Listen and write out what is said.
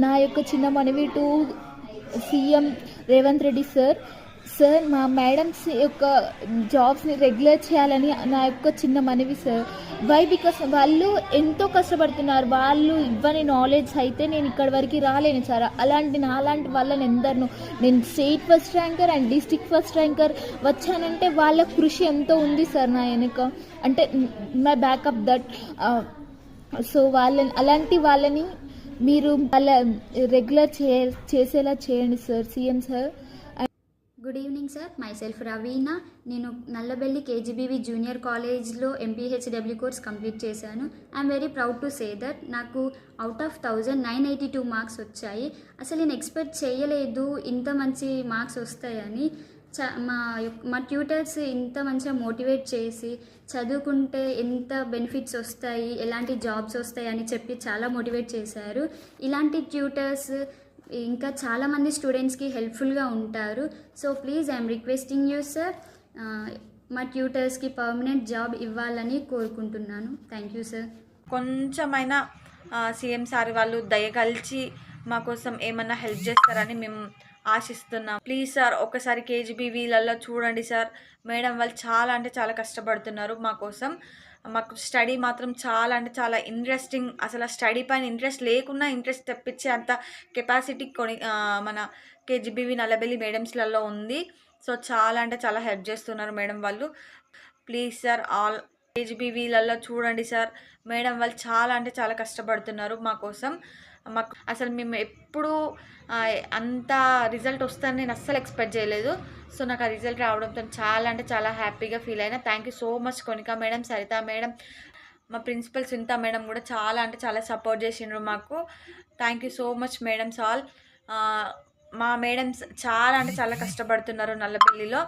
నా యొక్క చిన్న మనవి to CM Revanth Reddy sir. Sir, మా మేడమ్స్ యొక్క జాబ్స్ని రెగ్యులర్ చేయాలని నా యొక్క చిన్న మనవి సార్. వై? బికాస్ వాళ్ళు ఎంతో కష్టపడుతున్నారు. వాళ్ళు ఇవ్వని నాలెడ్జ్ అయితే నేను ఇక్కడి వరకు రాలేను సార్. నాలాంటి వాళ్ళని ఎందరినో, నేను state first ranker and district first ranker వచ్చానంటే వాళ్ళ కృషి ఎంతో ఉంది సార్ నా వెనుక. అంటే మై బ్యాకప్ దట్. సో అలాంటి వాళ్ళని మీరు అలా రెగ్యులర్ చేసేలా చేయండి sir, CM sir. Good evening sir, my self Raveena. నేను నల్లబెల్లి కేజీబీవి జూనియర్ కాలేజ్లో ఎంపీహెచ్డబ్ల్యూ కోర్స్ కంప్లీట్ చేశాను. I'm very proud to say that నాకు అవుట్ ఆఫ్ 1982 మార్క్స్ వచ్చాయి. అసలు నేను ఎక్స్పెక్ట్ చేయలేదు ఇంత మంచి మార్క్స్ వస్తాయని. మా ట్యూటర్స్ ఇంత మంచిగా మోటివేట్ చేసి చదువుకుంటే ఎంత బెనిఫిట్స్ వస్తాయి, ఎలాంటి జాబ్స్ వస్తాయి అని చెప్పి చాలా మోటివేట్ చేశారు. ఇలాంటి ట్యూటర్స్ ఇంకా చాలామంది స్టూడెంట్స్కి హెల్ప్ఫుల్గా ఉంటారు. So please I'm requesting you sir, మా ట్యూటర్స్కి పర్మనెంట్ జాబ్ ఇవ్వాలని కోరుకుంటున్నాను. Thank you sir. కొంచెమైనా సీఎం సార్ వాళ్ళు దయగలిచి మా కోసం ఏమన్నా హెల్ప్ చేస్తారని మేము ఆశిస్తున్నాం. ప్లీజ్ సార్, ఒకసారి కేజీబీవీలలో చూడండి సార్. మేడం వాళ్ళు చాలా అంటే చాలా కష్టపడుతున్నారు మా కోసం. మాకు స్టడీ మాత్రం చాలా అంటే చాలా ఇంట్రెస్టింగ్. అసలు ఆ స్టడీ పైన ఇంట్రెస్ట్ లేకున్నా ఇంట్రెస్ట్ తెప్పించే అంత కెపాసిటీ మన కేజీబీవీ నల్లబెల్లి మేడమ్స్లలో ఉంది. సో చాలా అంటే చాలా హెల్ప్ చేస్తున్నారు మేడం వాళ్ళు. ప్లీజ్ సార్, ఆల్ కేజీబీవీలలో చూడండి సార్. మేడం వాళ్ళు చాలా అంటే చాలా కష్టపడుతున్నారు మా కోసం. మాకు అసలు మేము ఎప్పుడూ అంత రిజల్ట్ వస్తుందని నేను అస్సలు ఎక్స్పెక్ట్ చేయలేదు. సో నాకు ఆ రిజల్ట్ రావడంతో చాలా అంటే చాలా హ్యాపీగా ఫీల్ అయినా. Thank you so much Konica madam, Saritha madam, మా ప్రిన్సిపల్ సునీత మేడం కూడా చాలా అంటే చాలా సపోర్ట్ చేసిండ్రు మాకు. Thank you so much madams all. మా మేడమ్స్ చాలా అంటే చాలా కష్టపడుతున్నారు నల్లబెల్లిలో.